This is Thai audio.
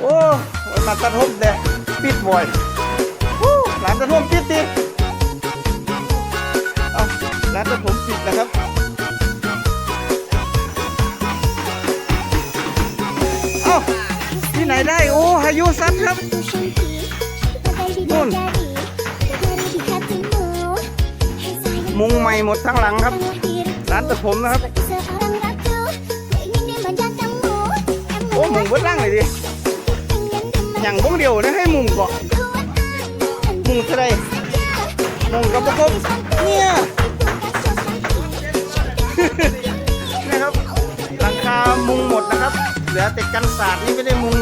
โอ้ร้านตัดผมแต่ปิดบ่อยร้านตัดผมปิดดิเอาร้านตัดผมปิดนะครับเอาที่ไหนได้โอ้พายุซัดครับนู่นมุงใหม่หมดทั้งหลังครับร้านตัดผมนะครับโอ้มุงเบิ้ลล่างเลยดิอย่างบ้งเดียวนะให้มุงเกาะมุงเท่าไรมุงกับพวกผมเนี่ยนะครับหลังคามุงหมดนะครับเหลือแต่กันศาสตร์นี่ไม่ได้มุง